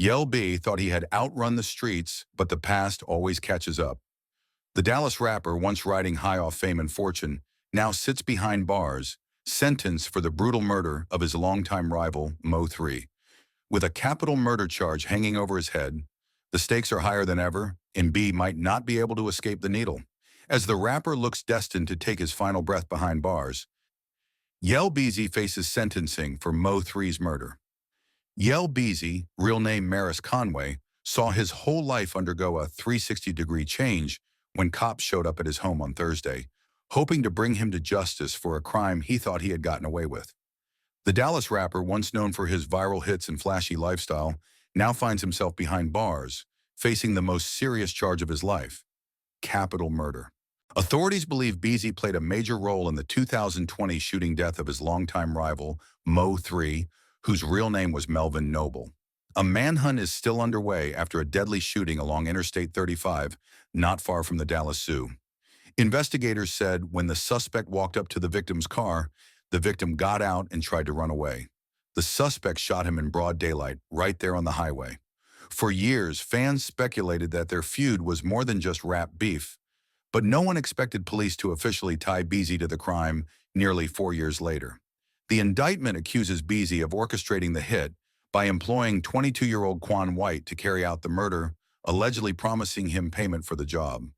Yell B thought he had outrun the streets, but the past always catches up. The Dallas rapper, once riding high off fame and fortune, now sits behind bars, sentenced for the brutal murder of his longtime rival, Mo 3. With a capital murder charge hanging over his head, the stakes are higher than ever, and B might not be able to escape the needle. As the rapper looks destined to take his final breath behind bars, Yella Beezy faces sentencing for Mo 3's murder. Yella Beezy, real name Maris Conway, saw his whole life undergo a 360-degree change when cops showed up at his home on Thursday, hoping to bring him to justice for a crime he thought he had gotten away with. The Dallas rapper, once known for his viral hits and flashy lifestyle, now finds himself behind bars, facing the most serious charge of his life: capital murder. Authorities believe Beezy played a major role in the 2020 shooting death of his longtime rival, Mo 3, whose real name was Melvin Noble. A manhunt is still underway after a deadly shooting along Interstate 35, not far from the Dallas Zoo. Investigators said when the suspect walked up to the victim's car, the victim got out and tried to run away. The suspect shot him in broad daylight, right there on the highway. For years, fans speculated that their feud was more than just rap beef, but no one expected police to officially tie Beezy to the crime nearly 4 years later. The indictment accuses Beezy of orchestrating the hit by employing 22-year-old Quan White to carry out the murder, allegedly promising him payment for the job.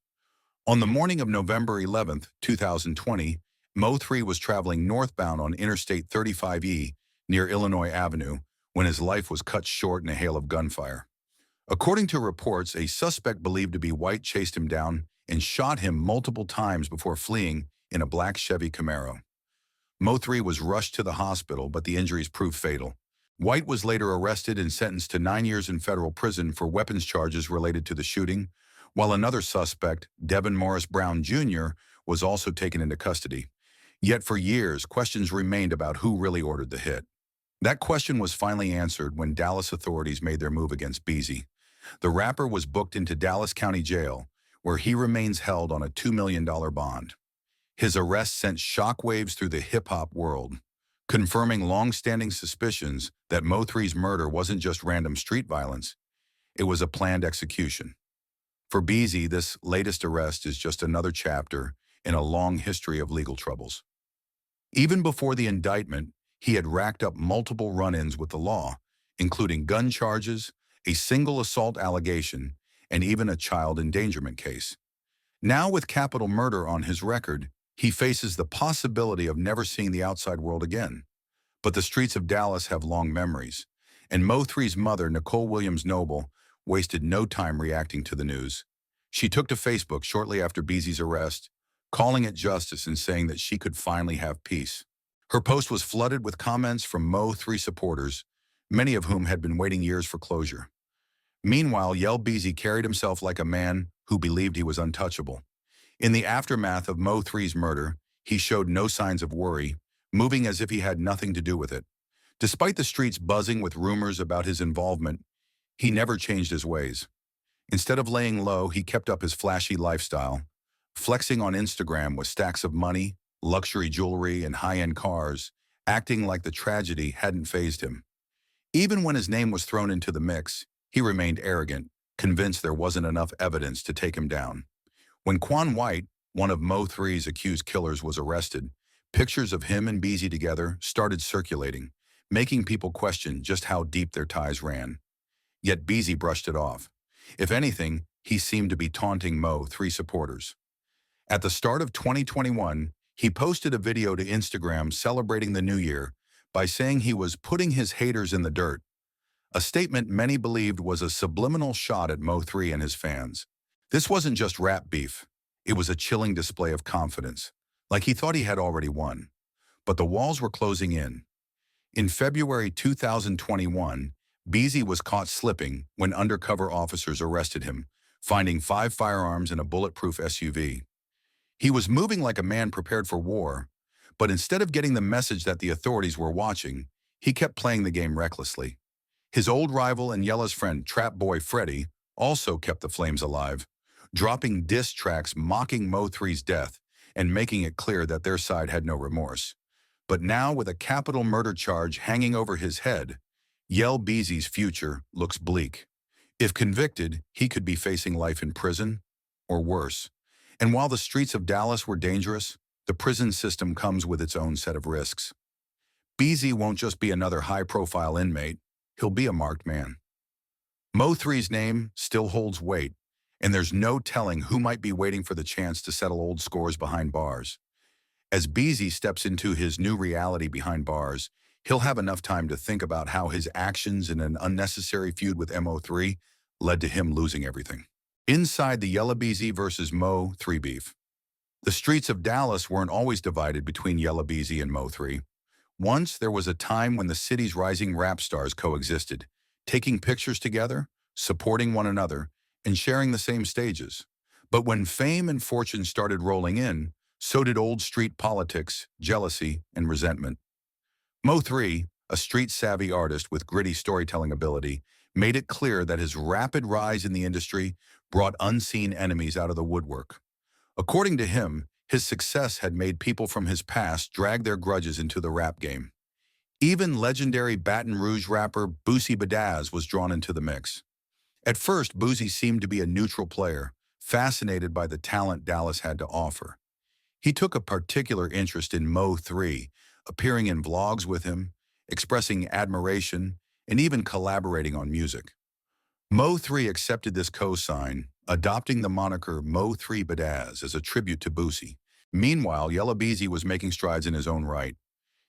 On the morning of November 11, 2020, Mo 3 was traveling northbound on Interstate 35E near Illinois Avenue when his life was cut short in a hail of gunfire. According to reports, a suspect believed to be White chased him down and shot him multiple times before fleeing in a black Chevy Camaro. Mo 3 was rushed to the hospital, but the injuries proved fatal. White was later arrested and sentenced to 9 years in federal prison for weapons charges related to the shooting, while another suspect, Devin Morris Brown Jr., was also taken into custody. Yet for years, questions remained about who really ordered the hit. That question was finally answered when Dallas authorities made their move against Beezy. The rapper was booked into Dallas County Jail, where he remains held on a $2 million bond. His arrest sent shockwaves through the hip-hop world, confirming long-standing suspicions that Mo 3's murder wasn't just random street violence, it was a planned execution. For Beezy, this latest arrest is just another chapter in a long history of legal troubles. Even before the indictment, he had racked up multiple run-ins with the law, including gun charges, a single assault allegation, and even a child endangerment case. Now, with capital murder on his record, he faces the possibility of never seeing the outside world again. But the streets of Dallas have long memories, and Mo 3's mother, Nicole Williams Noble, wasted no time reacting to the news. She took to Facebook shortly after Beezy's arrest, calling it justice and saying that she could finally have peace. Her post was flooded with comments from Mo 3 supporters, many of whom had been waiting years for closure. Meanwhile, Yella Beezy carried himself like a man who believed he was untouchable. In the aftermath of Mo 3's murder, he showed no signs of worry, moving as if he had nothing to do with it. Despite the streets buzzing with rumors about his involvement, he never changed his ways. Instead of laying low, he kept up his flashy lifestyle, flexing on Instagram with stacks of money, luxury jewelry, and high-end cars, acting like the tragedy hadn't fazed him. Even when his name was thrown into the mix, he remained arrogant, convinced there wasn't enough evidence to take him down. When Quan White, one of Mo 3's accused killers, was arrested, pictures of him and Beezy together started circulating, making people question just how deep their ties ran. Yet Beezy brushed it off. If anything, he seemed to be taunting Mo 3 supporters. At the start of 2021, he posted a video to Instagram celebrating the new year by saying he was putting his haters in the dirt, a statement many believed was a subliminal shot at Mo 3 and his fans. This wasn't just rap beef. It was a chilling display of confidence, like he thought he had already won. But the walls were closing in. In February 2021, Beezy was caught slipping when undercover officers arrested him, finding 5 firearms in a bulletproof SUV. He was moving like a man prepared for war, but instead of getting the message that the authorities were watching, he kept playing the game recklessly. His old rival and Yella's friend, Trap Boy Freddy, also kept the flames alive, dropping diss tracks mocking Mo 3's death and making it clear that their side had no remorse. But now, with a capital murder charge hanging over his head, Yella Beezy's future looks bleak. If convicted, he could be facing life in prison, or worse. And while the streets of Dallas were dangerous, the prison system comes with its own set of risks. Beezy won't just be another high-profile inmate, he'll be a marked man. Mo3's name still holds weight, and there's no telling who might be waiting for the chance to settle old scores behind bars. As Beezy steps into his new reality behind bars, he'll have enough time to think about how his actions in an unnecessary feud with Mo3 led to him losing everything. Inside the Yella Beezy versus Mo3 beef. The streets of Dallas weren't always divided between Yella Beezy and Mo3. Once there was a time when the city's rising rap stars coexisted, taking pictures together, supporting one another, and sharing the same stages. But when fame and fortune started rolling in, so did old street politics, jealousy, and resentment. Mo3, a street-savvy artist with gritty storytelling ability, made it clear that his rapid rise in the industry brought unseen enemies out of the woodwork. According to him, his success had made people from his past drag their grudges into the rap game. Even legendary Baton Rouge rapper Boosie Badazz was drawn into the mix. At first, Boosie seemed to be a neutral player, fascinated by the talent Dallas had to offer. He took a particular interest in Mo3, appearing in vlogs with him, expressing admiration, and even collaborating on music. Mo3 accepted this cosign, adopting the moniker Mo3 Badazz as a tribute to Boosie. Meanwhile, Yella Beezy was making strides in his own right.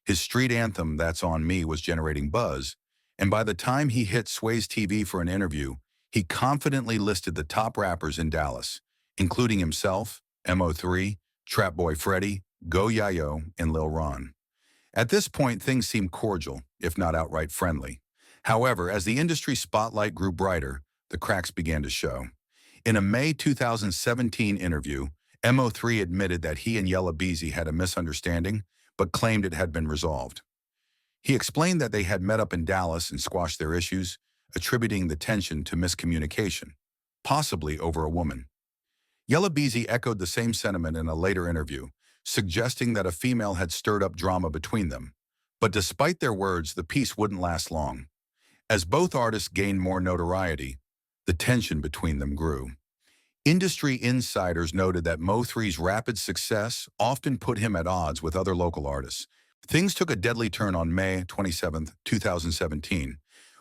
His street anthem, That's On Me, was generating buzz, and by the time he hit Sway's TV for an interview, he confidently listed the top rappers in Dallas, including himself, Mo3, Trap Boy Freddy, Go Yayo, and Lil Ron. At this point, things seemed cordial, if not outright friendly. However, as the industry spotlight grew brighter, the cracks began to show. In a May 2017 interview, Mo3 admitted that he and Yella Beezy had a misunderstanding, but claimed it had been resolved. He explained that they had met up in Dallas and squashed their issues, attributing the tension to miscommunication, possibly over a woman. Yella Beezy echoed the same sentiment in a later interview, suggesting that a female had stirred up drama between them. But despite their words, the peace wouldn't last long. As both artists gained more notoriety, the tension between them grew. Industry insiders noted that Mo3's rapid success often put him at odds with other local artists. Things took a deadly turn on May 27, 2017,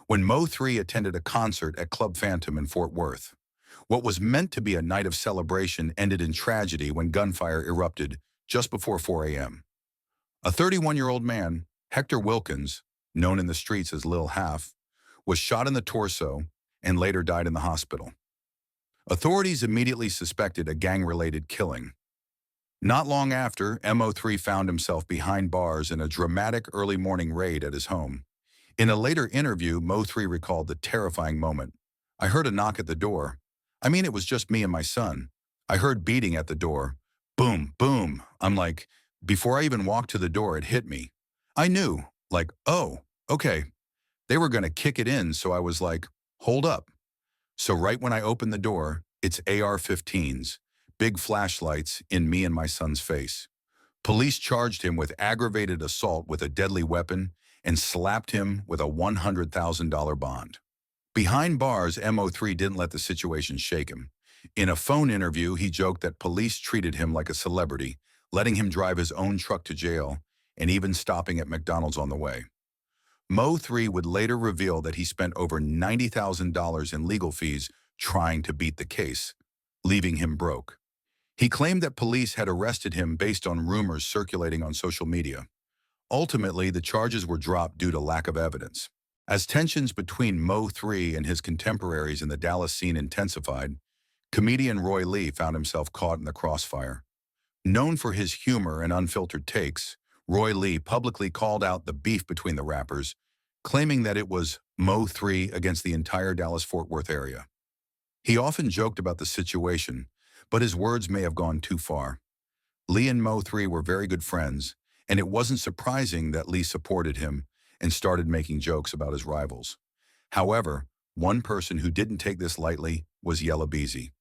when Mo3 attended a concert at Club Phantom in Fort Worth. What was meant to be a night of celebration ended in tragedy when gunfire erupted just before 4 a.m. A 31-year-old man, Hector Wilkins, known in the streets as Lil Half, was shot in the torso and later died in the hospital. Authorities immediately suspected a gang-related killing. Not long after, Mo3 found himself behind bars in a dramatic early morning raid at his home. In a later interview, Mo3 recalled the terrifying moment. I heard a knock at the door. I mean, it was just me and my son. I heard beating at the door. Boom, boom. I'm like, before I even walked to the door, it hit me. I knew, like, oh, okay. They were going to kick it in, so I was like, hold up. So right when I opened the door, it's AR-15s, big flashlights in me and my son's face. Police charged him with aggravated assault with a deadly weapon and slapped him with a $100,000 bond. Behind bars, Mo3 didn't let the situation shake him. In a phone interview, he joked that police treated him like a celebrity, letting him drive his own truck to jail and even stopping at McDonald's on the way. Mo3 would later reveal that he spent over $90,000 in legal fees trying to beat the case, leaving him broke. He claimed that police had arrested him based on rumors circulating on social media. Ultimately, the charges were dropped due to lack of evidence. As tensions between Mo3 and his contemporaries in the Dallas scene intensified, comedian Roy Lee found himself caught in the crossfire. Known for his humor and unfiltered takes, Roy Lee publicly called out the beef between the rappers, claiming that it was Mo3 against the entire Dallas-Fort Worth area. He often joked about the situation, but his words may have gone too far. Lee and Mo3 were very good friends, and it wasn't surprising that Lee supported him and started making jokes about his rivals. However, one person who didn't take this lightly was Yella Beezy.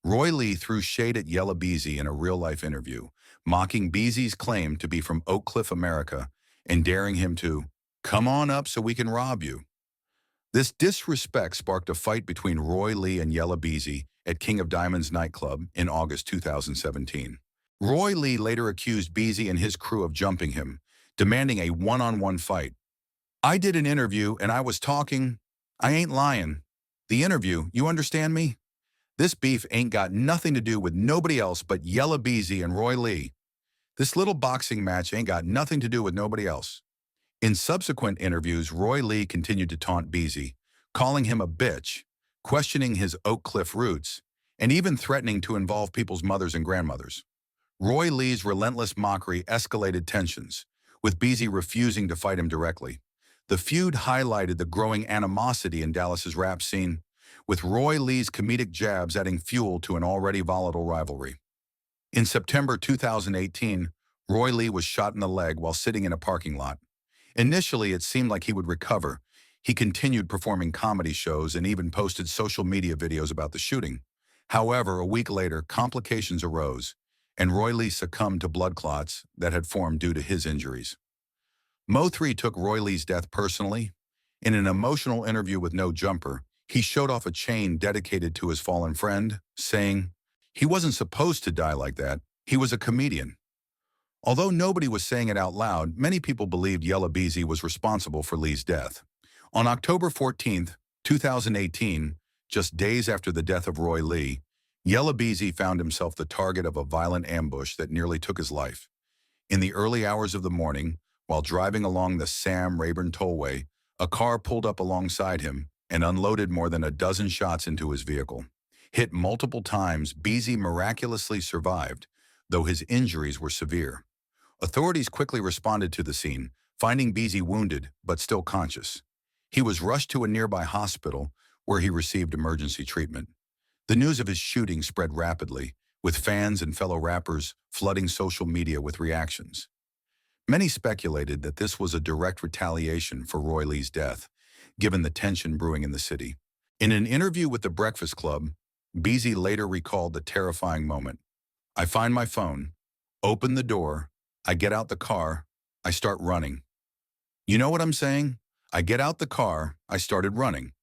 Roy Lee threw shade at Yella Beezy in a real-life interview, mocking Beezy's claim to be from Oak Cliff, America, and daring him to, "Come on up so we can rob you." This disrespect sparked a fight between Roy Lee and Yella Beezy at King of Diamonds nightclub in August 2017. Roy Lee later accused Beezy and his crew of jumping him, demanding a one-on-one fight. "I did an interview and I was talking. I ain't lying. The interview, you understand me? This beef ain't got nothing to do with nobody else but Yella Beezy and Roy Lee. This little boxing match ain't got nothing to do with nobody else." In subsequent interviews, Roy Lee continued to taunt Beezy, calling him a bitch, questioning his Oak Cliff roots, and even threatening to involve people's mothers and grandmothers. Roy Lee's relentless mockery escalated tensions, with Beezy refusing to fight him directly. The feud highlighted the growing animosity in Dallas's rap scene, with Roy Lee's comedic jabs adding fuel to an already volatile rivalry. In September 2018, Roy Lee was shot in the leg while sitting in a parking lot. Initially, it seemed like he would recover. He continued performing comedy shows and even posted social media videos about the shooting. However, a week later, complications arose, and Roy Lee succumbed to blood clots that had formed due to his injuries. Mo3 took Roy Lee's death personally. In an emotional interview with No Jumper, he showed off a chain dedicated to his fallen friend, saying, "He wasn't supposed to die like that. He was a comedian." Although nobody was saying it out loud, many people believed Yella Beezy was responsible for Lee's death. On October 14, 2018, just days after the death of Roy Lee, Yella Beezy found himself the target of a violent ambush that nearly took his life. In the early hours of the morning, while driving along the Sam Rayburn Tollway, a car pulled up alongside him and unloaded more than a dozen shots into his vehicle. Hit multiple times, Beezy miraculously survived, though his injuries were severe. Authorities quickly responded to the scene, finding Beezy wounded but still conscious. He was rushed to a nearby hospital where he received emergency treatment. The news of his shooting spread rapidly, with fans and fellow rappers flooding social media with reactions. Many speculated that this was a direct retaliation for Roy Lee's death, given the tension brewing in the city. In an interview with The Breakfast Club, Beezy later recalled the terrifying moment. "I find my phone, open the door, I get out the car, I start running. You know what I'm saying? I get out the car, I started running."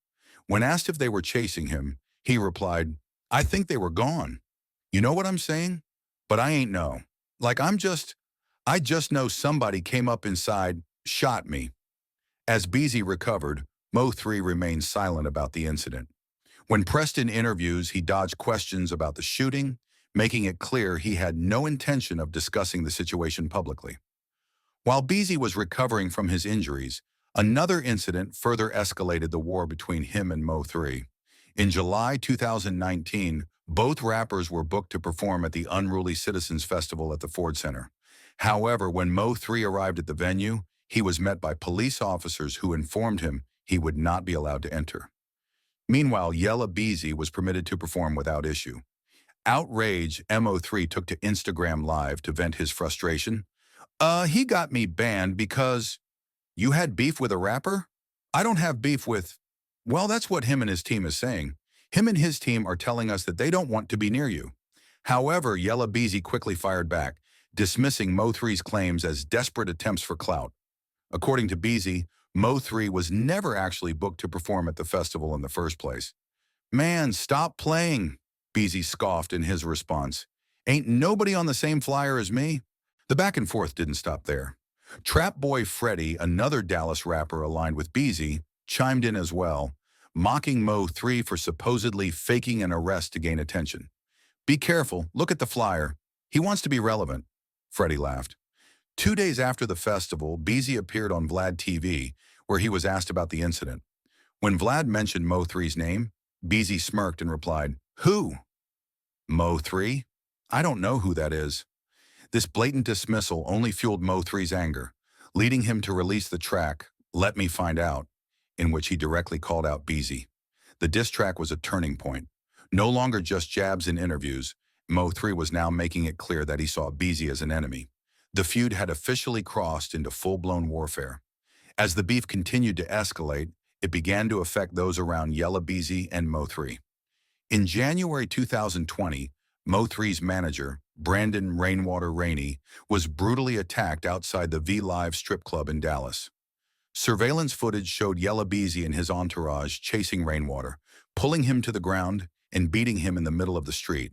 When asked if they were chasing him, he replied, "I think they were gone. You know what I'm saying? But I ain't know. Like I just know somebody came up inside, shot me." As Beezy recovered, Mo3 remained silent about the incident. When pressed in interviews, he dodged questions about the shooting, making it clear he had no intention of discussing the situation publicly. While Beezy was recovering from his injuries, another incident further escalated the war between him and Mo3. In July 2019, both rappers were booked to perform at the Unruly Citizens Festival at the Ford Center. However, when Mo3 arrived at the venue, he was met by police officers who informed him he would not be allowed to enter. Meanwhile, Yella Beezy was permitted to perform without issue. Outraged, Mo3 took to Instagram Live to vent his frustration. He got me banned because you had beef with a rapper? I don't have beef with..." Well, that's what him and his team is saying. Him and his team are telling us that they don't want to be near you. However, Yella Beezy quickly fired back, dismissing Mo3's claims as desperate attempts for clout. According to Beezy, Mo3 was never actually booked to perform at the festival in the first place. "Man, stop playing," Beezy scoffed in his response. "Ain't nobody on the same flyer as me?" The back and forth didn't stop there. Trap Boy Freddy, another Dallas rapper aligned with Beezy, chimed in as well, mocking Mo3 for supposedly faking an arrest to gain attention. "Be careful, look at the flyer. He wants to be relevant," Freddy laughed. 2 days after the festival, Beezy appeared on Vlad TV, where he was asked about the incident. When Vlad mentioned Mo3's name, Beezy smirked and replied, "Who? Mo3? I don't know who that is." This blatant dismissal only fueled Mo3's anger, leading him to release the track, "Let Me Find Out," in which he directly called out Beezy. The diss track was a turning point. No longer just jabs in interviews, Mo3 was now making it clear that he saw Beezy as an enemy. The feud had officially crossed into full-blown warfare. As the beef continued to escalate, it began to affect those around Yella Beezy and Mo3. In January 2020, Mo3's manager, Brandon Rainwater Rainey, was brutally attacked outside the V Live strip club in Dallas. Surveillance footage showed Yella Beezy and his entourage chasing Rainwater, pulling him to the ground and beating him in the middle of the street.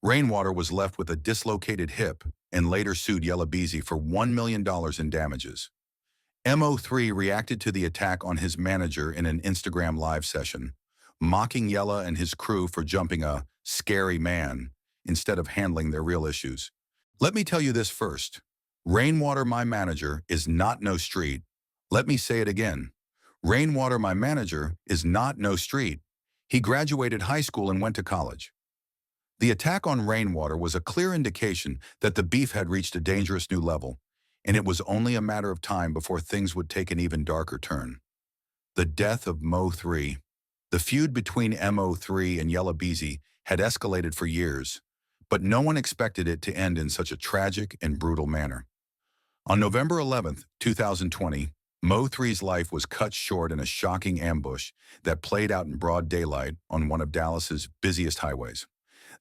Rainwater was left with a dislocated hip and later sued Yella Beezy for $1 million in damages. Mo3 reacted to the attack on his manager in an Instagram live session, mocking Yella and his crew for jumping a scary man instead of handling their real issues. Let me tell you this first. Rainwater, my manager, is not no street. Let me say it again. Rainwater, my manager, is not no street. He graduated high school and went to college. The attack on Rainwater was a clear indication that the beef had reached a dangerous new level, and it was only a matter of time before things would take an even darker turn. The death of Mo3. The feud between Mo3 and Yella Beezy had escalated for years, but no one expected it to end in such a tragic and brutal manner. On November 11, 2020, Mo3's life was cut short in a shocking ambush that played out in broad daylight on one of Dallas's busiest highways.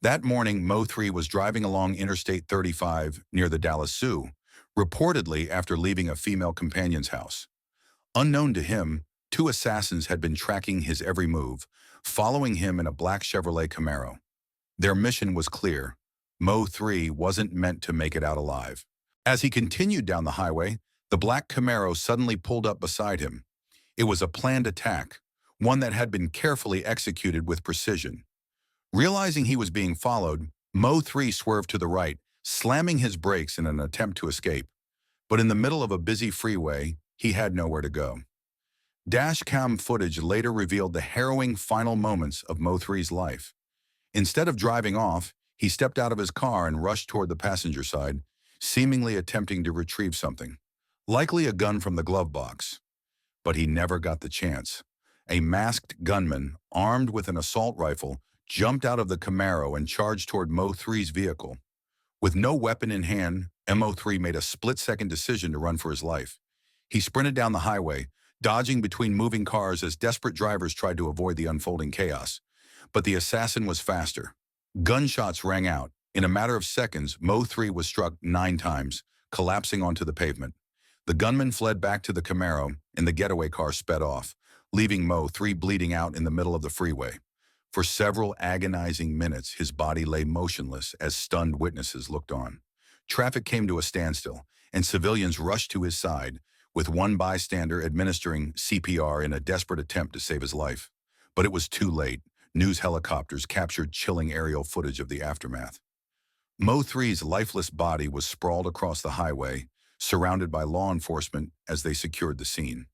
That morning, Mo3 was driving along Interstate 35 near the Dallas Zoo, reportedly after leaving a female companion's house. Unknown to him, two assassins had been tracking his every move, following him in a black Chevrolet Camaro. Their mission was clear. Mo3 wasn't meant to make it out alive. As he continued down the highway, the black Camaro suddenly pulled up beside him. It was a planned attack, one that had been carefully executed with precision. Realizing he was being followed, Mo3 swerved to the right, slamming his brakes in an attempt to escape. But in the middle of a busy freeway, he had nowhere to go. Dashcam footage later revealed the harrowing final moments of Mo3's life. Instead of driving off, he stepped out of his car and rushed toward the passenger side, seemingly attempting to retrieve something, likely a gun from the glove box. But he never got the chance. A masked gunman, armed with an assault rifle, jumped out of the Camaro and charged toward Mo3's vehicle. With no weapon in hand, Mo3 made a split-second decision to run for his life. He sprinted down the highway, dodging between moving cars as desperate drivers tried to avoid the unfolding chaos. But the assassin was faster. Gunshots rang out. In a matter of seconds, Mo3 was struck 9 times, collapsing onto the pavement. The gunman fled back to the Camaro, and the getaway car sped off, leaving Mo3 bleeding out in the middle of the freeway. For several agonizing minutes, his body lay motionless as stunned witnesses looked on. Traffic came to a standstill, and civilians rushed to his side, with one bystander administering CPR in a desperate attempt to save his life. But it was too late. News helicopters captured chilling aerial footage of the aftermath. Mo3's lifeless body was sprawled across the highway, surrounded by law enforcement as they secured the scene.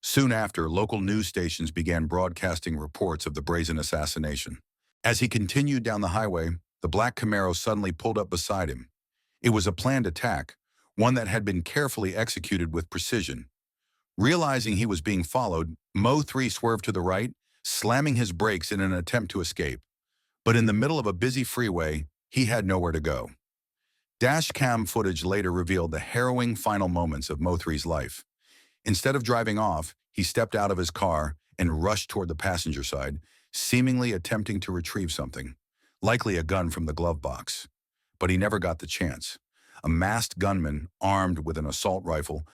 Soon after, local news stations began broadcasting reports of the brazen assassination. As he continued down the highway, the black Camaro suddenly pulled up beside him. It was a planned attack, one that had been carefully executed with precision. Realizing he was being followed, Mo3 swerved to the right, slamming his brakes in an attempt to escape. But in the middle of a busy freeway, he had nowhere to go. Dashcam footage later revealed the harrowing final moments of Mo3's life. Instead of driving off, he stepped out of his car and rushed toward the passenger side, seemingly attempting to retrieve something, likely a gun from the glove box. But he never got the chance. A masked gunman, armed with an assault rifle,